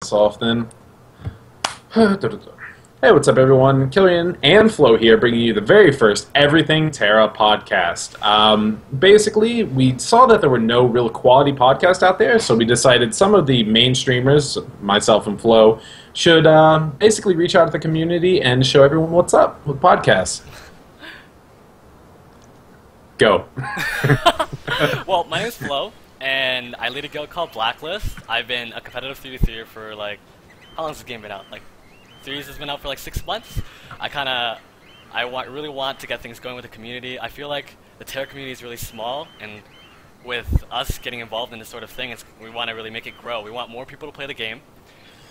this off then. Hey, what's up, everyone? Kilryan and Flo here, bringing you the very first Everything Tera podcast. Basically, we saw that there were no real quality podcasts out there, so we decided some of the main streamers, myself and Flo, should basically reach out to the community and show everyone what's up with podcasts. Go. Well, my name is Flo, and I lead a guild called Blacklist. I've been a competitive 3v3 for like, how long has this game been out? Like, Series has been out for like 6 months. Really want to get things going with the community. I feel like the Tera community is really small, and with us getting involved in this sort of thing, we want to really make it grow. We want more people to play the game,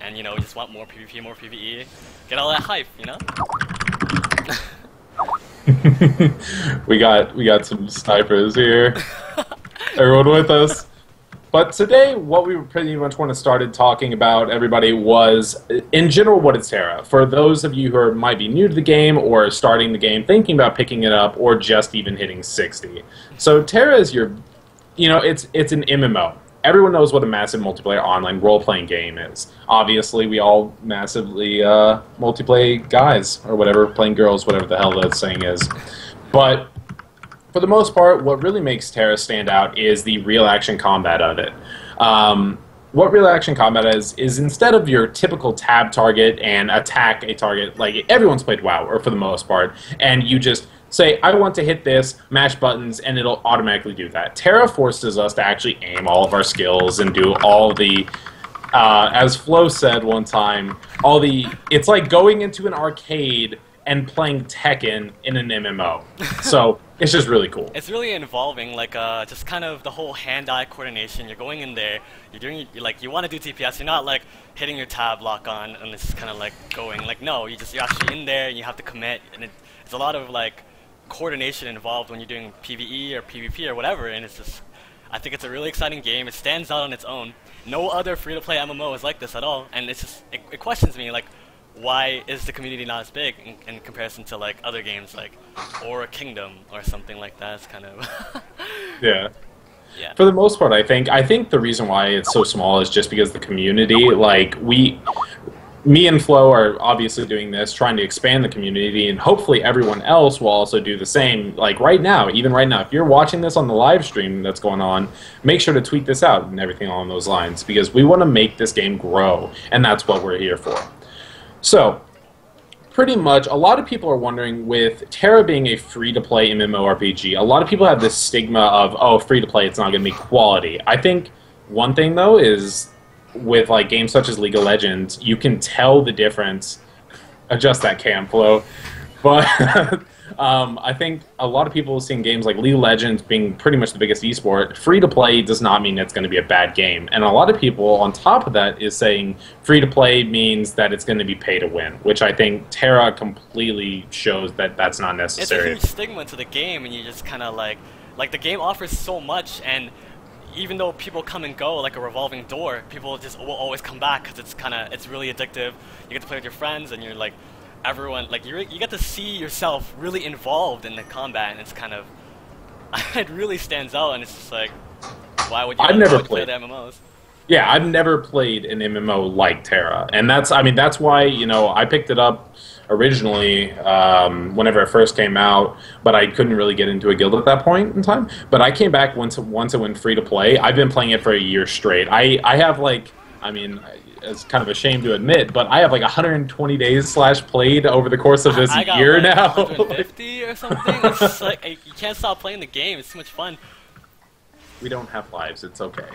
and we just want more PvP, more PvE, get all that hype, We got some snipers here. Everyone with us. But today, what we pretty much want to start talking about, everybody, was, in general, what is Tera? For those of you who might be new to the game, or starting the game, thinking about picking it up, or just even hitting 60. So Tera is your, it's an MMO. Everyone knows what a massive multiplayer online role-playing game is. Obviously, we all massively multiplayer guys, or whatever, playing girls, whatever the hell that saying is. But for the most part, what really makes Tera stand out is the real-action combat of it. What real-action combat is instead of your typical tab target and attack a target, like everyone's played WoW, or for the most part, and you just say, I want to hit this, mash buttons, and it'll automatically do that. Tera forces us to actually aim all of our skills and do all the, as Flo said one time, it's like going into an arcade and playing Tekken in an MMO. So it's just really cool. It's really involving, like just kind of the whole hand-eye coordination. You're going in there, you want to do TPS. You're not like hitting your tab lock on and it's just kind of like going. Like no, you're actually in there and you have to commit. And it's a lot of like coordination involved when you're doing PvE or PvP or whatever. And I think it's a really exciting game. It stands out on its own. No other free-to-play MMO is like this at all. And it questions me like, why is the community not as big in comparison to like other games like or Kingdom or something like that? It's kind of yeah. For the most part, I think the reason why it's so small is just because the community, like me and Flo are obviously doing this, trying to expand the community, and hopefully everyone else will also do the same. Like even right now, if you're watching this on the live stream that's going on, make sure to tweet this out and everything along those lines, because we want to make this game grow, and that's what we're here for. So, pretty much, a lot of people are wondering, with Tera being a free-to-play MMORPG, a lot of people have this stigma of, oh, free-to-play, it's not going to be quality. I think one thing, though, is with like games such as League of Legends, you can tell the difference. Adjust that cam flow. But I think a lot of people seeing games like League of Legends being pretty much the biggest esport, free-to-play does not mean it's going to be a bad game. And a lot of people, on top of that, is saying free-to-play means that it's going to be pay-to-win, which I think Tera completely shows that that's not necessary. It's a huge stigma to the game, and you just kind of like the game offers so much, and even though people come and go like a revolving door, people just will always come back because it's really addictive. You get to play with your friends, and you're like, everyone, like you get to see yourself really involved in the combat, and it's kind of it really stands out, and it's just like, why would you play the MMOs? Yeah, I've never played an MMO like Tera, and that's why I picked it up originally whenever it first came out, but I couldn't really get into a guild at that point in time. But I came back once it went free to play. I've been playing it for a year straight. I have like, it's kind of a shame to admit, but I have like 120 days played over the course of this year like now. 150 or something. It's just like you can't stop playing the game. It's too much fun. We don't have lives. It's okay.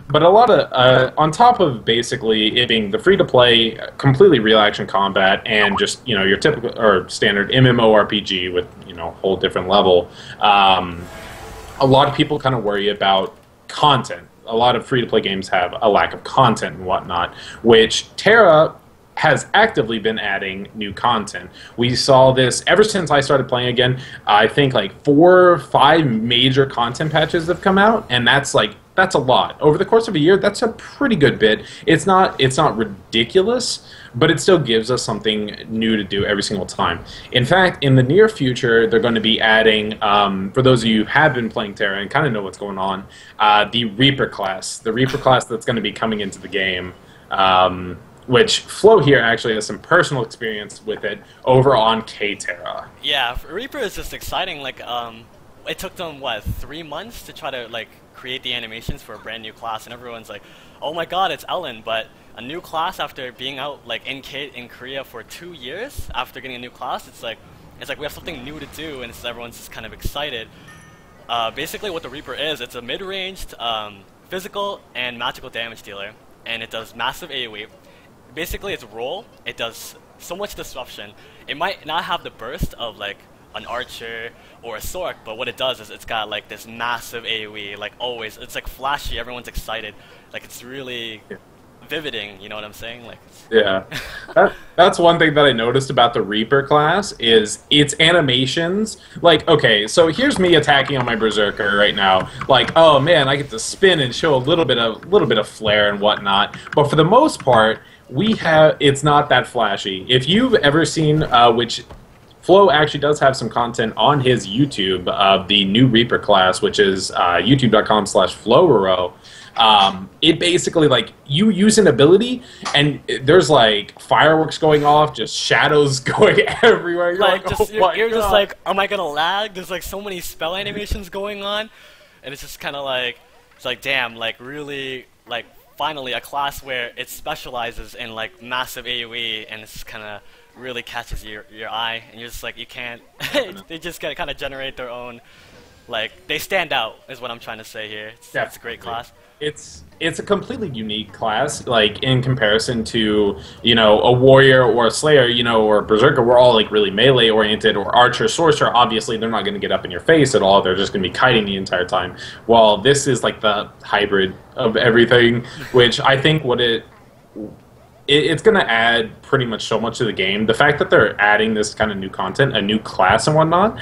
But a lot of, on top of basically it being the free-to-play, completely real-action combat, and just, your typical, or standard MMORPG with, a whole different level, a lot of people kind of worry about content. A lot of free-to-play games have a lack of content and whatnot, which Tera has actively been adding new content. We saw this ever since I started playing again. I think like 4 or 5 major content patches have come out, and that's a lot. Over the course of a year, that's a pretty good bit. It's not ridiculous, but it still gives us something new to do every single time. In fact, in the near future, they're going to be adding, for those of you who have been playing Tera and kind of know what's going on, the Reaper class. The Reaper class that's going to be coming into the game. Which Flo here actually has some personal experience with it over on Tera. Yeah, Reaper is just exciting. Like, it took them what 3 months to try to like create the animations for a brand new class, and everyone's like, "Oh my God, it's Ellen!" But a new class after being out like in Korea for 2 years after getting a new class, it's like we have something new to do, and everyone's just kind of excited. Basically, what the Reaper is, it's a mid-ranged physical and magical damage dealer, and it does massive AoE. Basically, its role, it does so much disruption. It might not have the burst of like an archer or a Sork, but what it does is it's got like this massive AoE, like always. It's like flashy, everyone's excited. Like it's really vividing, you know what I'm saying? Like yeah. That's one thing that I noticed about the Reaper class is its animations. Like, okay, so here's me attacking on my Berserker right now. Like, oh man, I get to spin and show a little bit of flair and whatnot. But for the most part, it's not that flashy. If you've ever seen, which Flo actually does have some content on his YouTube of the new Reaper class, which is youtube.com/Flowroro. It basically, like, you use an ability, and there's, like, fireworks going off, just shadows going everywhere. You're like, just, you're just like, am I gonna lag? There's, like, so many spell animations going on, and it's just kind of like, it's like, damn, like, really, like, finally a class where it specializes in, like, massive AoE, and it's kind of really catches your eye, and you're just like, you can't, they just kind of generate their own, like, they stand out, is what I'm trying to say here. It's a great class. It's a completely unique class, like, in comparison to, you know, a warrior or a slayer, you know, or a berserker. We're all, like, really melee oriented, or archer, sorcerer. Obviously, they're not going to get up in your face at all. They're just going to be kiting the entire time. While this is, like, the hybrid of everything, which I think it's going to add pretty much so much to the game. The fact that they're adding this kind of new content, a new class and whatnot,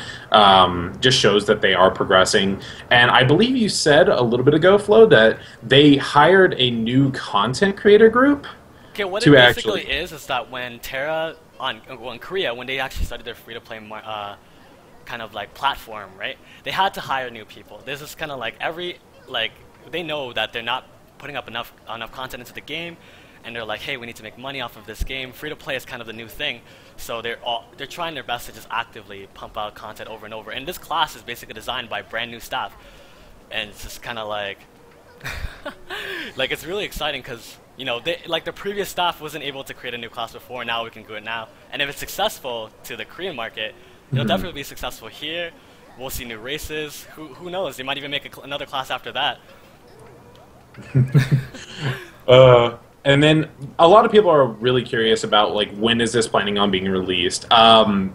just shows that they are progressing. And I believe you said a little bit ago, Flo, that they hired a new content creator group. Okay, what it basically is that when Tera, in Korea, when they actually started their free-to-play kind of like platform, right, they had to hire new people. This is kind of like they know that they're not putting up enough content into the game, and they're like, hey, we need to make money off of this game. Free-to-play is kind of the new thing, so they're trying their best to just actively pump out content over and over. And this class is basically designed by brand new staff, and it's just kind of like, like, it's really exciting because, you know, like the previous staff wasn't able to create a new class before. Now we can do it now, and if it's successful to the Korean market, it'll definitely be successful here. We'll see new races. Who knows? They might even make another class after that. And then a lot of people are really curious about, like, when is this planning on being released?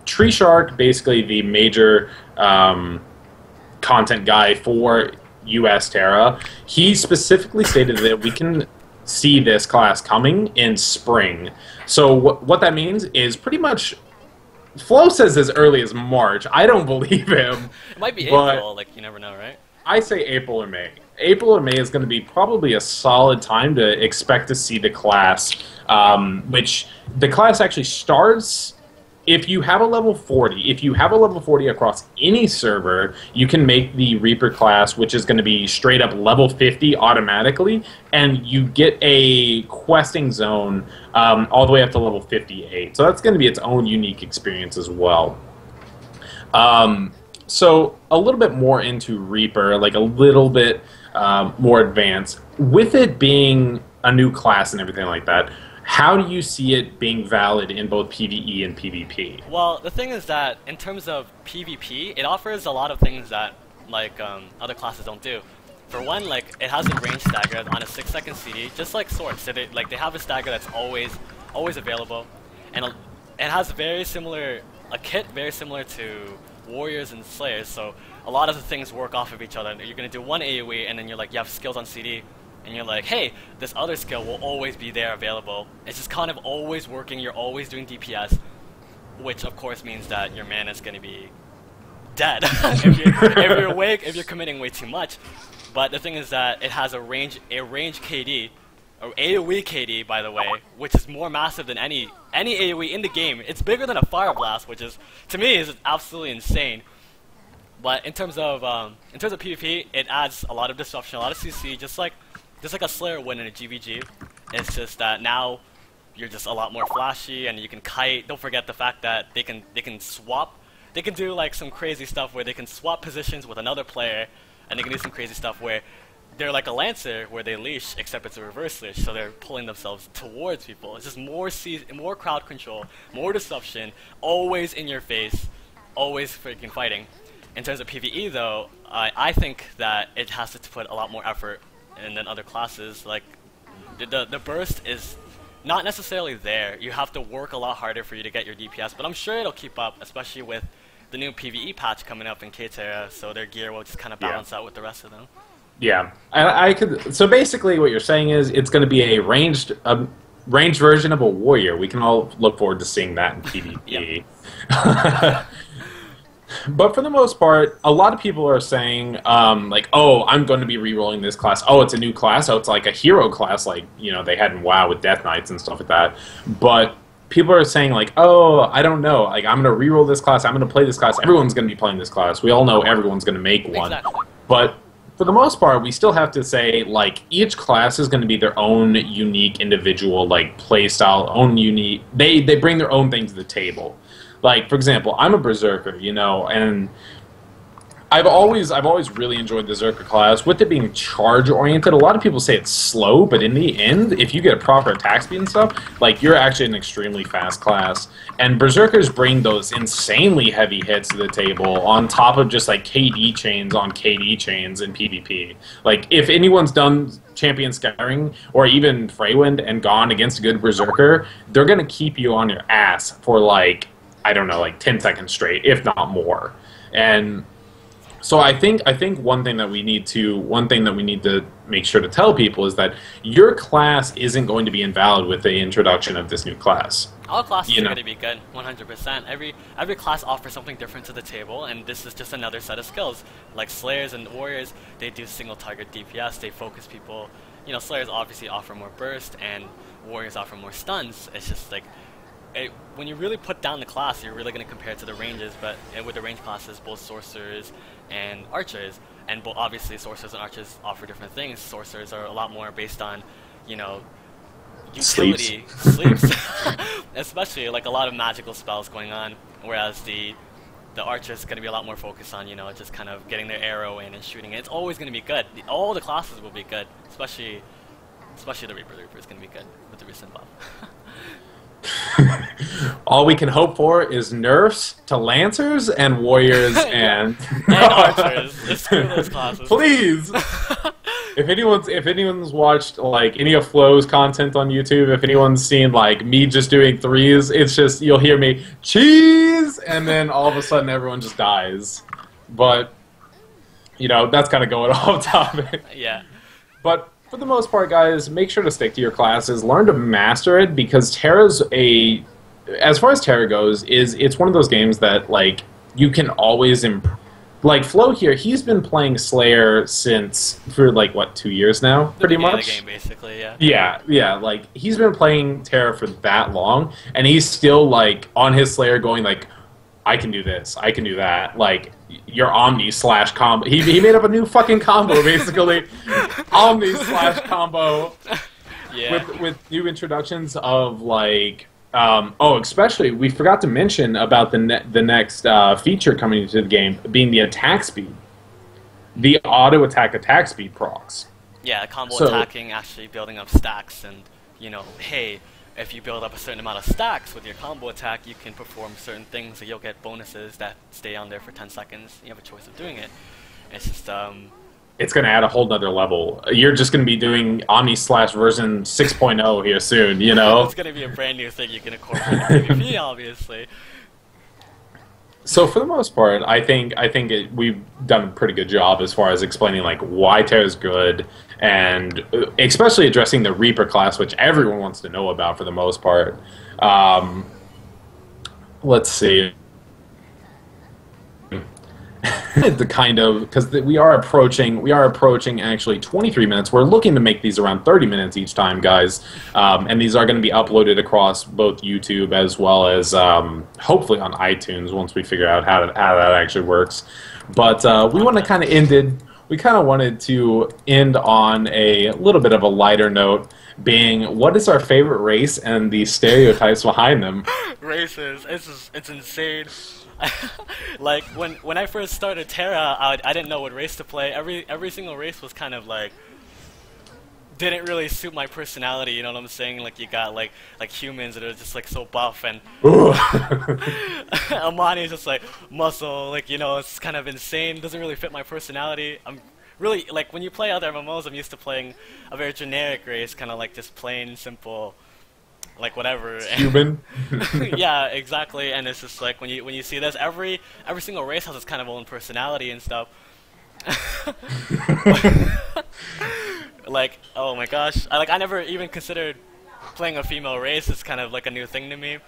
Tree Shark, basically the major content guy for US Tera, he specifically stated that we can see this class coming in spring. So what that means is pretty much, Flo says as early as March. I don't believe him. It might be April, like, you never know, right? I say April or May. April or May is going to be probably a solid time to expect to see the class, which the class actually starts if you have a level 40. If you have a level 40 across any server, you can make the Reaper class, which is going to be straight up level 50 automatically, and you get a questing zone all the way up to level 58. So that's going to be its own unique experience as well. So a little bit more into Reaper, like a little bit more advanced. With it being a new class and everything like that, how do you see it being valid in both PvE and PvP? Well, the thing is that in terms of PvP, it offers a lot of things that, like, other classes don't do. For one, like, it has a range stagger on a 6-second CD, just like Swords. So they have a stagger that's always available, and it has a kit very similar to Warriors and Slayers. So a lot of the things work off of each other. You're gonna do one AoE, and then you're like, you have skills on CD, and you're like, hey, this other skill will always be there available. It's just kind of always working, you're always doing DPS, which of course means that your mana is going to be dead if you're awake, if you're committing way too much. But the thing is that it has a range KD, or AoE KD, by the way, which is more massive than any AoE in the game. It's bigger than a Fire Blast, which is, to me, is absolutely insane. But in terms of PvP, it adds a lot of disruption, a lot of CC, just like a Slayer would in a GVG. It's just that now you're just a lot more flashy, and you can kite. Don't forget the fact that they can swap. They can do like some crazy stuff where they can swap positions with another player, and they can do some crazy stuff where they're like a Lancer where they leash, except it's a reverse leash, so they're pulling themselves towards people. It's just more crowd control, more disruption, always in your face, always freaking fighting. In terms of PvE though, I think that it has to put a lot more effort in than other classes. Like, the burst is not necessarily there. You have to work a lot harder for you to get your DPS, but I'm sure it'll keep up, especially with the new PvE patch coming up in Tera, so their gear will just kind of balance out with the rest of them. Yeah, I could. So basically, what you're saying is it's going to be a ranged version of a warrior. We can all look forward to seeing that in PvP. But for the most part, a lot of people are saying, like, oh, I'm going to be re-rolling this class. Oh, it's a new class. Oh, it's like a hero class, like, you know, they had in WoW with Death Knights and stuff like that. But people are saying, like, oh, I don't know. Like, I'm going to re-roll this class. I'm going to play this class. Everyone's going to be playing this class. We all know everyone's going to make one. Exactly. But for the most part, we still have to say, like, each class is going to be their own unique individual, like, play style, own unique... They bring their own thing to the table. Like, for example, I'm a Berserker, you know, and I've always really enjoyed the Berserker class. With it being charge-oriented, a lot of people say it's slow, but in the end, if you get a proper attack speed and stuff, like, you're actually an extremely fast class. And Berserkers bring those insanely heavy hits to the table on top of just, like, KD chains on KD chains in PvP. Like, if anyone's done Champion Scattering or even Freywind and gone against a good Berserker, they're going to keep you on your ass for, like, I don't know, like 10 seconds straight, if not more. And so I think one thing that we need to make sure to tell people is that your class isn't going to be invalid with the introduction of this new class. All classes are going to be good, 100%. Every class offers something different to the table, and this is just another set of skills. Like Slayers and Warriors, they do single target DPS, they focus people. You know, Slayers obviously offer more burst, and Warriors offer more stuns. It's just like, when you really put down the class, you're really going to compare it to the ranges, but with the range classes, both Sorcerers and Archers, and obviously Sorcerers and Archers offer different things. Sorcerers are a lot more based on, you know, utility, sleeps, especially like a lot of magical spells going on, whereas the Archers is going to be a lot more focused on, you know, just kind of getting their arrow in and shooting it. It's always going to be good. All the classes will be good, especially the Reaper. The Reaper is going to be good with the recent buff. All we can hope for is nerfs to Lancers and Warriors and Archers. Just screw those classes. Please. If anyone's watched like any of Flo's content on YouTube, if anyone's seen like me just doing threes, it's just you'll hear me cheese, and then all of a sudden everyone just dies. But you know, that's kind of going off topic. Yeah. But for the most part, guys, make sure to stick to your classes. Learn to master it, because Tera's as far as Tera goes, it's one of those games that, like, you can always improve. Like, Flo here, he's been playing Slayer for, like, what, 2 years now? Pretty much? The game, basically, yeah. Yeah, like, he's been playing Tera for that long, and he's still, like, on his Slayer going, like, I can do this, I can do that, like, your Omni/combo. He made up a new fucking combo, basically. Omni/combo. Yeah. With new introductions of, like, especially, we forgot to mention about the next feature coming into the game, being the attack speed. The attack speed procs. Yeah, combo attacking, actually building up stacks, and, you know, hey, if you build up a certain amount of stacks with your combo attack, you can perform certain things, so you'll get bonuses that stay on there for 10 seconds. You have a choice of doing it. It's just, it's going to add a whole nother level. You're just going to be doing Omni/version 6.0 here soon, you know? It's going to be a brand new thing you can incorporate in PvP, obviously. So for the most part, we've done a pretty good job as far as explaining like why Tera is good, and especially addressing the Reaper class, which everyone wants to know about for the most part. Um, let's see. The kind of because we are approaching actually 23 minutes. We're looking to make these around 30 minutes each time, guys, and these are going to be uploaded across both YouTube as well as hopefully on iTunes once we figure out how that actually works. But we want to kind of ended. We kind of wanted to end on a little bit of a lighter note, being what is our favorite race and the stereotypes behind them. Races, it's insane. Like when I first started Tera, I didn't know what race to play. Every single race was kind of like didn't really suit my personality. You know what I'm saying? Like you got like humans that are just like so buff, and Amani is just like muscle. Like it's kind of insane. Doesn't really fit my personality. I'm really like when you play other MMOs, I'm used to playing a very generic race, kind of like just plain simple. Like whatever. Human. Yeah, exactly. And it's just like when you see this, every single race has its kind of own personality and stuff. Like, oh my gosh, I never even considered playing a female race. It's kind of like a new thing to me.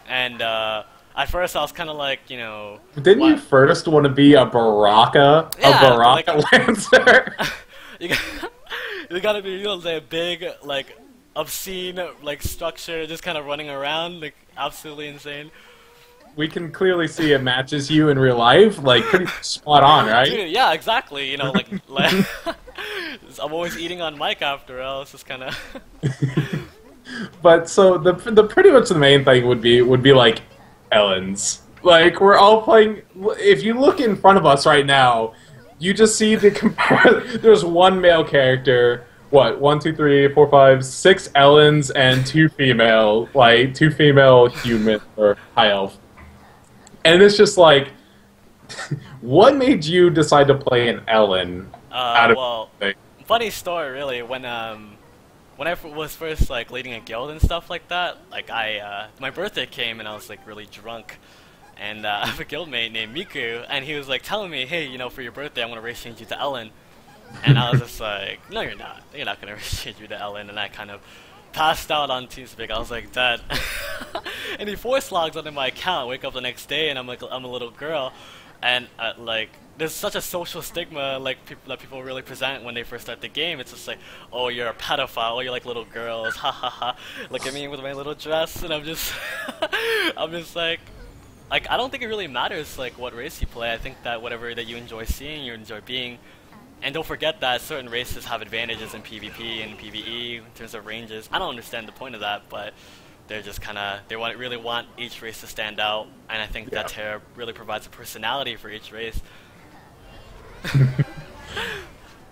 And at first I was kind of like, Didn't you first want to be a Baraka? Yeah, a Baraka Lancer? you gotta be the big like obscene like structure, just kind of running around like absolutely insane. We can clearly see it matches you in real life, like pretty spot on, right? Dude, yeah, exactly. Like I'm always eating on mic after all. It's just kind of. But so the pretty much the main thing would be like Ellen's. Like we're all playing. If you look in front of us right now, you just see there's one male character. What? 1, 2, 3, 4, 5, 6 Ellens and 2 female, like 2 female human or high elf. And it's just like, what made you decide to play an Ellen? Well, funny story really. When I was first like leading a guild and stuff like that, like my birthday came and I was like really drunk, and I have a guildmate named Miku, and he was like telling me, hey, for your birthday I'm gonna race change you to Ellen. And I was just like, no, you're not. You're not going to change me to Ellen. And I kind of passed out on TeamSpeak. I was like, dead. And he force logs onto my account. I wake up the next day and I'm like, I'm a little girl. And like, there's such a social stigma like that people really present when they first start the game. It's just like, oh, you're a pedophile. Oh, you like little girls. Ha ha ha. Look at me with my little dress. And I'm just, I'm just like I don't think it really matters like what race you play. I think that whatever that you enjoy seeing, you enjoy being. And don't forget that certain races have advantages in PvP and PvE in terms of ranges. I don't understand the point of that, but they're just kind of really want each race to stand out, and I think that Tera really provides a personality for each race.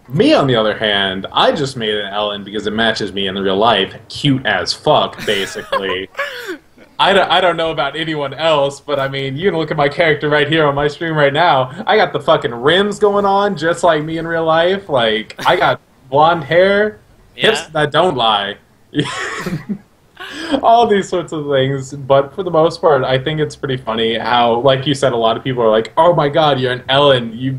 Me, on the other hand, I just made an Ellen because it matches me in real life. Cute as fuck, basically. I don't know about anyone else, but I mean, you can look at my character right here on my stream right now. I got the fucking rims going on, just like me in real life. Like, I got blonde hair, hips that don't lie. All these sorts of things. But for the most part, I think it's pretty funny how, like you said, a lot of people are like, oh my god, you're an Ellen. You're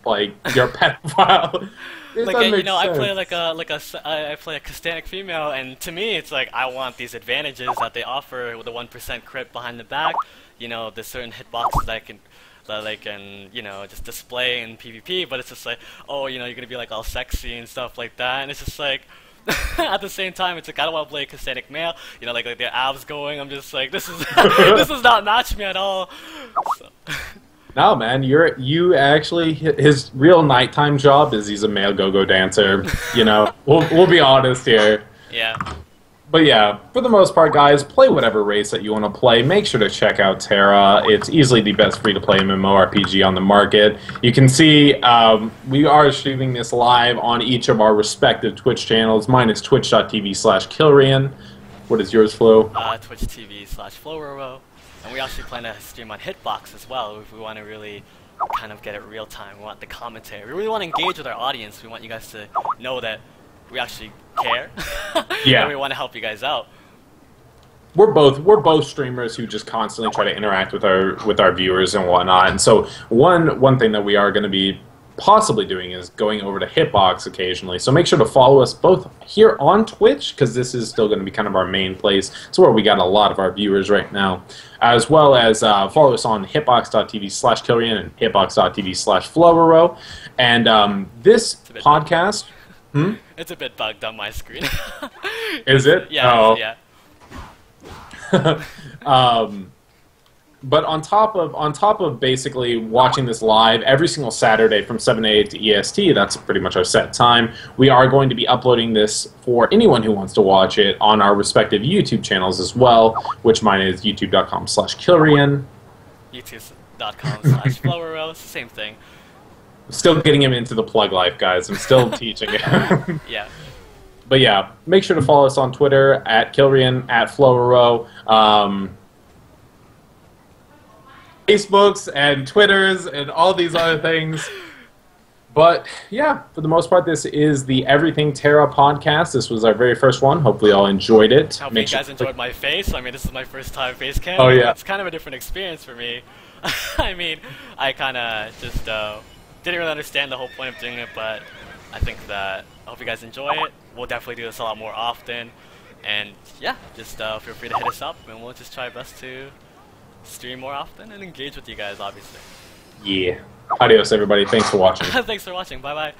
a pedophile. Like I play I play a Castanic female, and to me it's like I want these advantages that they offer with the 1% crit behind the back. There's certain hitboxes that I can just display in PvP, but it's just like, oh, you're gonna be like all sexy and stuff like that, and it's just like at the same time it's like I don't want to play a Castanic male, like their abs going. I'm just like, this is this does not match me at all. So. No, man, you actually, his real nighttime job is he's a male go-go dancer. We'll be honest here. Yeah. But yeah, for the most part, guys, play whatever race that you want to play. Make sure to check out Tera. It's easily the best free-to-play MMORPG on the market. You can see we are streaming this live on each of our respective Twitch channels. Mine is twitch.tv/Kilryan. What is yours, Flo? Twitch.tv/Flowroro. And we actually plan to stream on Hitbox as well if we want to really kind of get it real time. We want the commentary. We really want to engage with our audience. We want you guys to know that we actually care. Yeah. And we want to help you guys out. we're both streamers who just constantly try to interact with our viewers and whatnot. And so one thing that we are going to be possibly doing is going over to Hitbox occasionally. So make sure to follow us both here on Twitch, because this is still going to be kind of our main place. It's where we got a lot of our viewers right now, as well as follow us on hitbox.tv/Kilryan and hitbox.tv/Flowroro. And this podcast... It's a bit bugged on my screen. Is it? Yeah, oh. yeah. But on top of basically watching this live every single Saturday from 7 to 8 to EST, that's pretty much our set time, we are going to be uploading this for anyone who wants to watch it on our respective YouTube channels as well, which mine is youtube.com/Kilryan. youtube.com/Flowroro, it's the same thing. I'm still getting him into the plug life, guys. I'm still teaching him. Yeah. But yeah, make sure to follow us on Twitter at Kilryan, at Flowroro. Facebooks and Twitters and all these other things. But yeah, for the most part, this is the Everything Tera podcast. This was our very first one. Hopefully, you all enjoyed it. Hope you guys enjoyed my face. I mean, this is my first time face cam. Oh yeah, it's kind of a different experience for me. I mean, I kind of just didn't really understand the whole point of doing it, but I think that I hope you guys enjoy it. We'll definitely do this a lot more often, and yeah, just feel free to hit us up, and we'll just try our best to stream more often and engage with you guys, obviously. Yeah. Adios, everybody. Thanks for watching. Thanks for watching. Bye-bye.